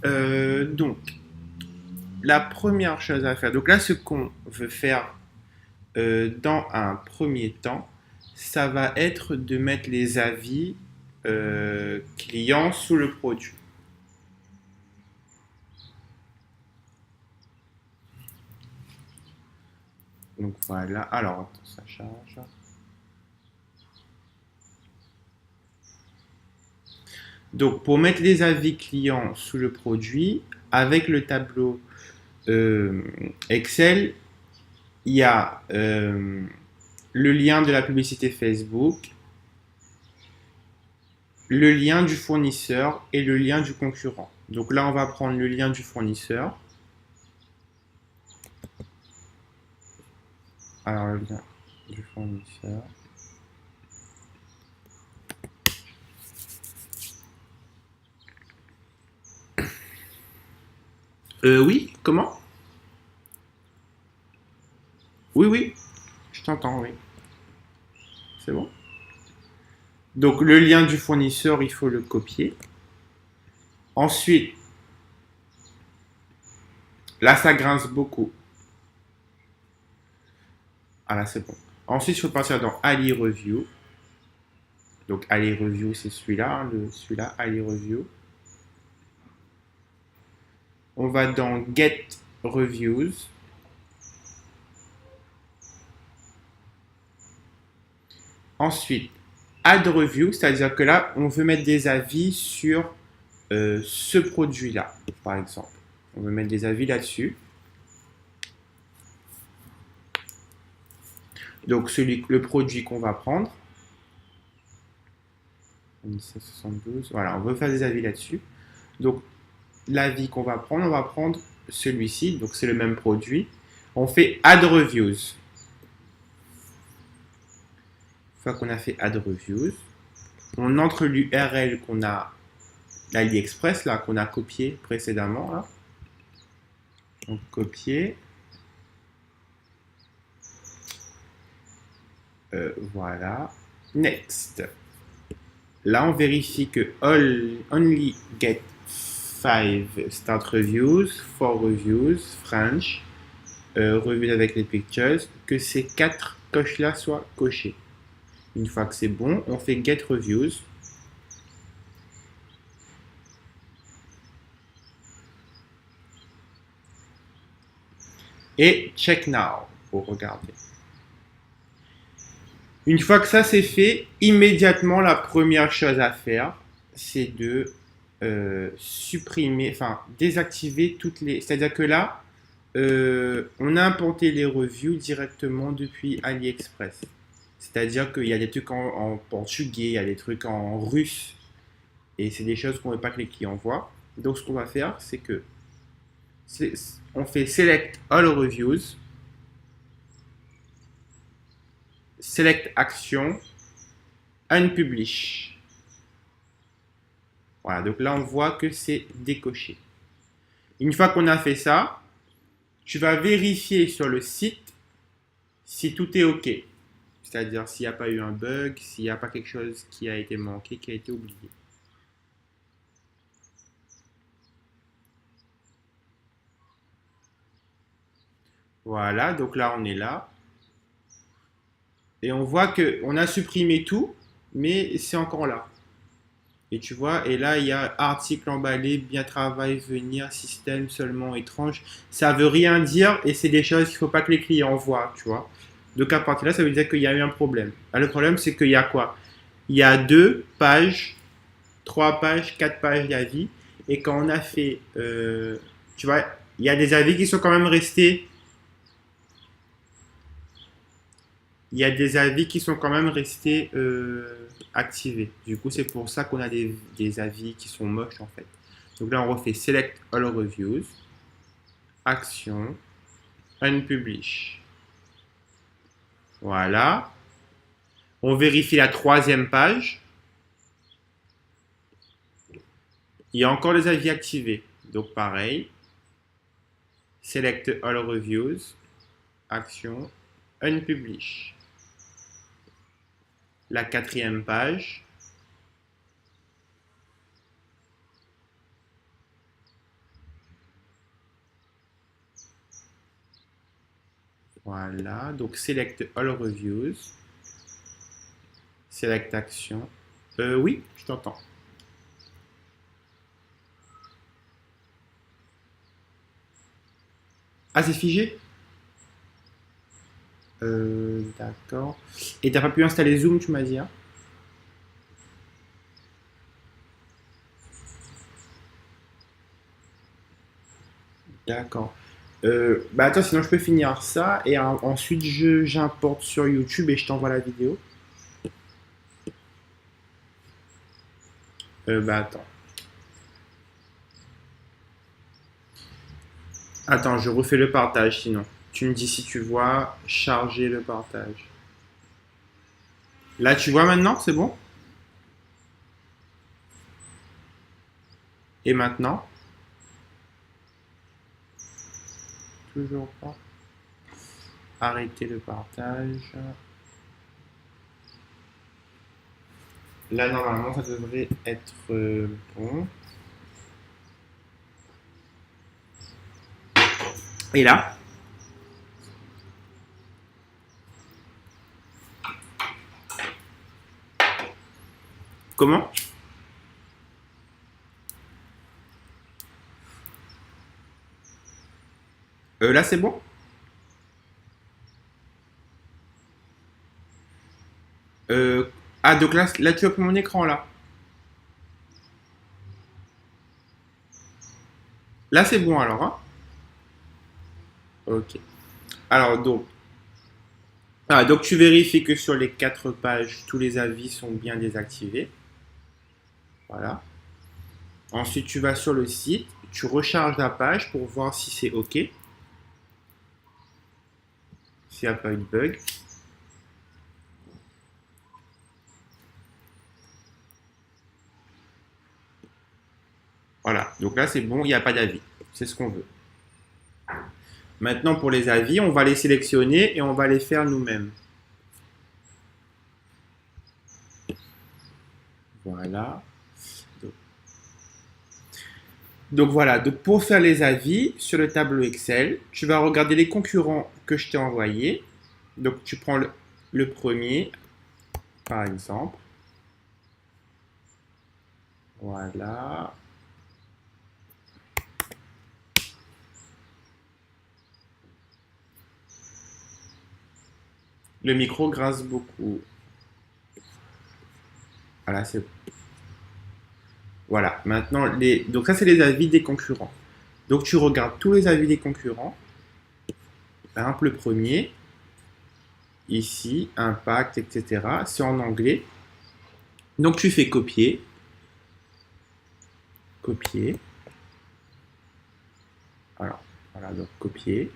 Donc, la première chose à faire, donc là, ce qu'on veut faire dans un premier temps, ça va être de mettre les avis clients sous le produit. Donc voilà, alors attends, ça charge. Donc pour mettre les avis clients sous le produit, avec le tableau Excel, il y a le lien de la publicité Facebook, le lien du fournisseur et le lien du concurrent. Donc là, on va prendre le lien du fournisseur. Alors, le lien du fournisseur. Oui, comment? Oui, oui, je t'entends, oui. C'est bon. Donc, le lien du fournisseur, il faut le copier. Ensuite, là, ça grince beaucoup. Ah là, c'est bon. Ensuite, il faut partir dans Ali Review. Donc, Ali Review, c'est celui-là, hein, celui-là, Ali Review. On va dans Get Reviews. Ensuite, Add Review, c'est-à-dire que là, on veut mettre des avis sur ce produit-là, par exemple. On veut mettre des avis là-dessus. Donc, le produit qu'on va prendre. 1772. Voilà, on veut faire des avis là-dessus. Donc, l'avis qu'on va prendre, on va prendre celui-ci. Donc, c'est le même produit. On fait Add Reviews. Une fois qu'on a fait Add Reviews, on entre l'URL qu'on a, l'AliExpress, là, qu'on a copié précédemment. Là. Donc, copier. Voilà. Next. Là, on vérifie que only get 5 start reviews, 4 reviews, French, reviews avec les pictures, que ces 4 coches-là soient cochées. Une fois que c'est bon, on fait get reviews. Et check now pour regarder. Une fois que ça c'est fait, immédiatement la première chose à faire, c'est de supprimer, enfin désactiver toutes les. C'est-à-dire que là, on a implanté les reviews directement depuis AliExpress. C'est-à-dire qu'il y a des trucs en portugais, il y a des trucs en russe, et c'est des choses qu'on ne veut pas que les clients voient. Donc ce qu'on va faire, c'est que on fait Select All Reviews, Select Action, Unpublish. Voilà, donc là on voit que c'est décoché. Une fois qu'on a fait ça, tu vas vérifier sur le site si tout est OK. C'est-à-dire s'il n'y a pas eu un bug, s'il n'y a pas quelque chose qui a été manqué, qui a été oublié. Voilà, donc là on est là. Et on voit qu'on a supprimé tout, mais c'est encore là. Et tu vois, et là il y a article emballé, bien travail, venir, système seulement étrange. Ça veut rien dire et c'est des choses qu'il ne faut pas que les clients voient, tu vois. Donc à partir de là, ça veut dire qu'il y a eu un problème. Ah, le problème, c'est qu'il y a quoi? Il y a 2 pages, 3 pages, 4 pages d'avis. Et quand on a fait, tu vois, il y a des avis qui sont quand même restés. Il y a des avis qui sont quand même restés activés. Du coup, c'est pour ça qu'on a des avis qui sont moches en fait. Donc là, on refait Select All Reviews, Action, Unpublish. Voilà. On vérifie la troisième page. Il y a encore des avis activés. Donc pareil, Select All Reviews, Action, Unpublish. La quatrième page. Voilà, donc select all reviews. Select action. Oui, je t'entends. Ah, c'est figé? D'accord. Et t'as pas pu installer Zoom, tu m'as dit, hein? D'accord. Bah attends, sinon je peux finir ça et ensuite j'importe sur YouTube et je t'envoie la vidéo. Bah attends. Attends, je refais le partage sinon. Tu me dis si tu vois charger le partage. Là, tu vois maintenant, c'est bon? Et maintenant? Toujours pas. Arrêter le partage. Là, normalement, ça devrait être bon. Et là? Comment? Là, c'est bon? Euh, ah, donc là, tu vois mon écran là. Là, c'est bon alors, hein? Ok. Alors, donc tu vérifies que sur les 4 pages, tous les avis sont bien désactivés. Voilà. Ensuite, tu vas sur le site, tu recharges la page pour voir si c'est OK, s'il n'y a pas eu de bug. Voilà. Donc là, c'est bon, il n'y a pas d'avis. C'est ce qu'on veut. Maintenant, pour les avis, on va les sélectionner et on va les faire nous-mêmes. Voilà. Donc voilà, donc pour faire les avis sur le tableau Excel, tu vas regarder les concurrents que je t'ai envoyés. Donc tu prends le premier, par exemple. Voilà. Le micro grince beaucoup. Voilà, c'est voilà. Maintenant, donc ça c'est les avis des concurrents. Donc tu regardes tous les avis des concurrents. Par exemple, le premier, ici, impact, etc. C'est en anglais. Donc tu fais copier, copier. Alors, voilà, donc copier.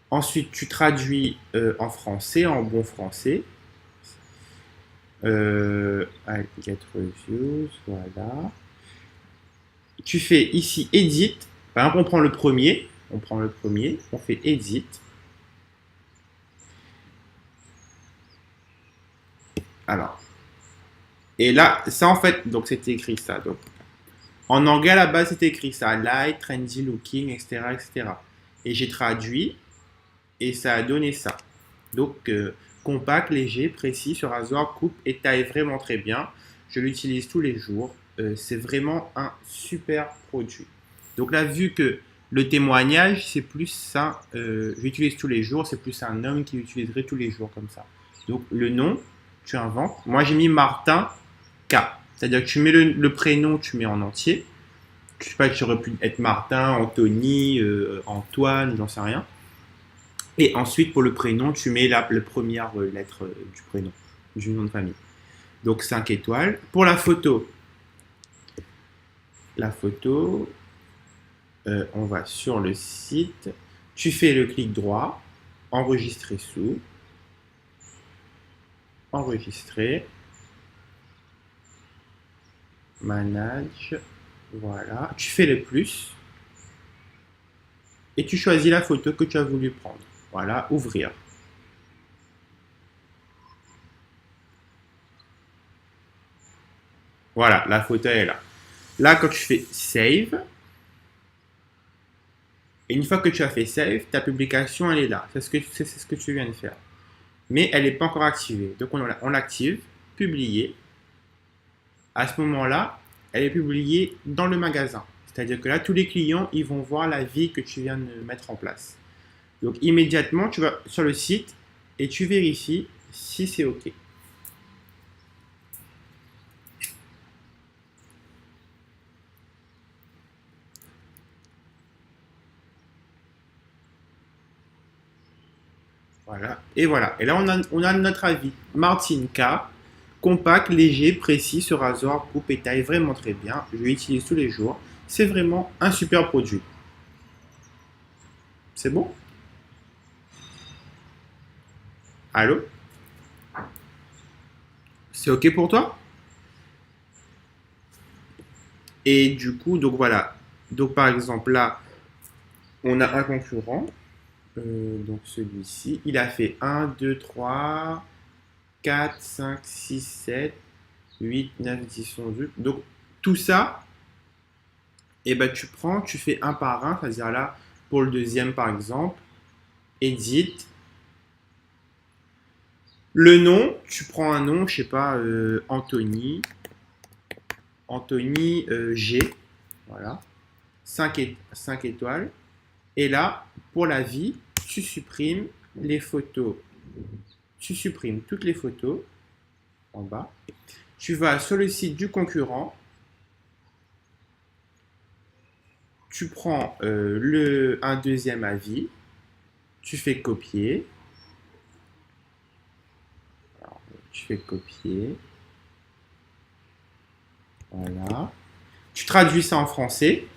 Ensuite, tu traduis en français, en bon français. Get reviews, voilà. Tu fais ici edit. Par exemple, on prend le premier. On fait edit. Alors. Et là, ça en fait, donc c'était écrit ça. Donc, en anglais à la base, c'était écrit ça. Light, trendy looking, etc. etc. Et j'ai traduit et ça a donné ça. Donc, compact, léger, précis, ce rasoir coupe et taille vraiment très bien. Je l'utilise tous les jours. C'est vraiment un super produit. Donc là, vu que le témoignage, c'est plus ça, j'utilise tous les jours, c'est plus un homme qui l'utiliserait tous les jours comme ça. Donc le nom, tu inventes. Moi, j'ai mis Martin K. C'est-à-dire que tu mets le prénom, tu mets en entier. Je sais pas que j'aurais pu être Martin, Anthony, Antoine, j'en sais rien. Et ensuite, pour le prénom, tu mets la première lettre du prénom, du nom de famille. Donc 5 étoiles. Pour la photo, on va sur le site. Tu fais le clic droit, enregistrer sous, enregistrer, manage, voilà. Tu fais le plus et tu choisis la photo que tu as voulu prendre. Voilà, ouvrir. Voilà, la photo est là. Là, quand tu fais save, Et une fois que tu as fait save, ta publication, elle est là. C'est ce que tu viens de faire. Mais elle n'est pas encore activée. Donc on l'active, publier. À ce moment-là, elle est publiée dans le magasin. C'est-à-dire que là, tous les clients, ils vont voir la vie que tu viens de mettre en place. Donc immédiatement, tu vas sur le site et tu vérifies si c'est OK. Voilà. Et voilà. Et là, on a notre avis. Martin K. Compact, léger, précis, ce rasoir coupe et taille vraiment très bien. Je l'utilise tous les jours. C'est vraiment un super produit. C'est bon? Allô? C'est OK pour toi? Et du coup, donc voilà. Donc par exemple, là, on a un concurrent. Donc celui-ci, il a fait 1, 2, 3, 4, 5, 6, 7, 8, 9, 10, 11, 12. Donc tout ça, et ben, tu prends, tu fais un par un, c'est-à-dire là, pour le deuxième par exemple, edit. Le nom, tu prends un nom, je sais pas, Anthony G. Voilà. 5 étoiles. Et là, pour la vie, tu supprimes les photos. Tu supprimes toutes les photos en bas. Tu vas sur le site du concurrent. Tu prends un deuxième avis. Tu fais copier. Alors, tu fais copier. Voilà. Tu traduis ça en français.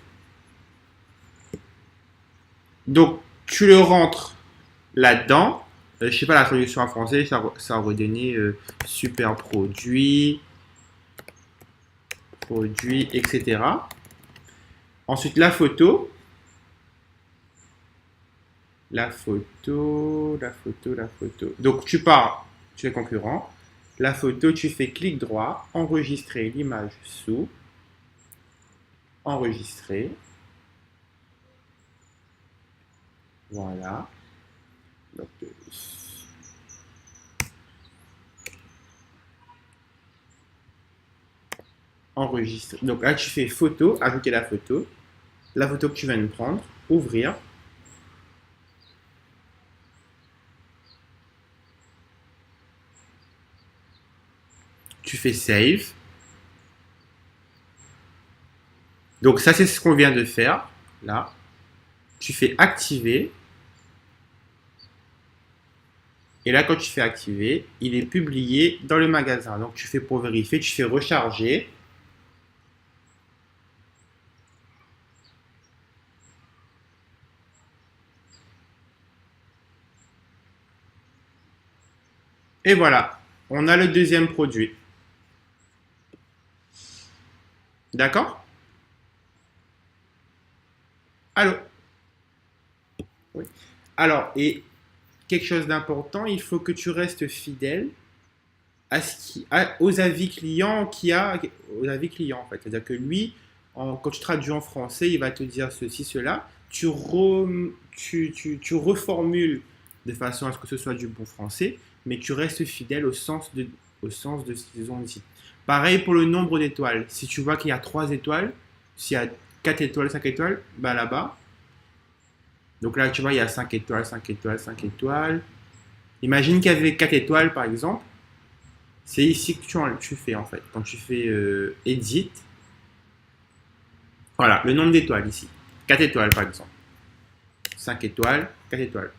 Donc, tu le rentres là-dedans. Je sais pas la traduction en français, ça aurait donné super produit, etc. Ensuite, la photo. Donc, tu es concurrent. La photo, tu fais clic droit, enregistrer l'image sous, enregistrer. Voilà. Donc, enregistrer. Donc là, tu fais photo, ajouter la photo que tu viens de prendre, ouvrir. Tu fais save. Donc ça, c'est ce qu'on vient de faire. Là, tu fais activer. Et là, quand tu fais activer, il est publié dans le magasin. Donc tu fais pour vérifier, tu fais recharger. Et voilà, on a le deuxième produit. D'accord? Allô? Oui. Alors, et quelque chose d'important, il faut que tu restes fidèle aux avis clients aux avis clients en fait. C'est-à-dire que lui, quand tu traduis en français, il va te dire ceci, cela. Tu reformules de façon à ce que ce soit du bon français, mais tu restes fidèle au sens de ce qu'ils ont dit. Pareil pour le nombre d'étoiles. Si tu vois qu'il y a 3 étoiles, s'il y a 4 étoiles, 5 étoiles, bah là-bas. Donc là, tu vois, il y a 5 étoiles, 5 étoiles, 5 étoiles. Imagine qu'il y avait 4 étoiles, par exemple. C'est ici que tu fais en fait. Quand tu fais Edit, voilà, le nombre d'étoiles ici. 4 étoiles par exemple. 5 étoiles, 4 étoiles.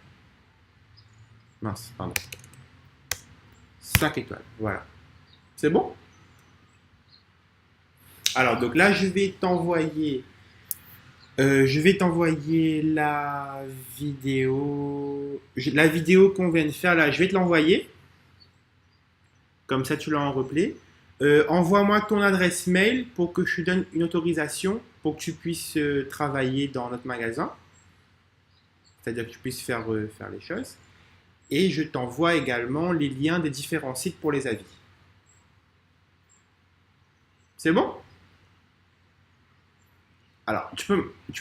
Mince, pardon. 5 étoiles, voilà. C'est bon? Alors, donc là, je vais t'envoyer la vidéo qu'on vient de faire là. Je vais te l'envoyer. Comme ça, tu l'as en replay. Envoie-moi ton adresse mail pour que je te donne une autorisation pour que tu puisses travailler dans notre magasin. C'est-à-dire que tu puisses faire les choses. Et je t'envoie également les liens des différents sites pour les avis. C'est bon? Alors, tu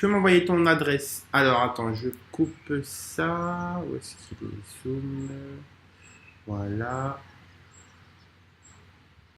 peux m'envoyer ton adresse. Alors, attends, je coupe ça. Où est-ce qu'il est? Zoom. Voilà.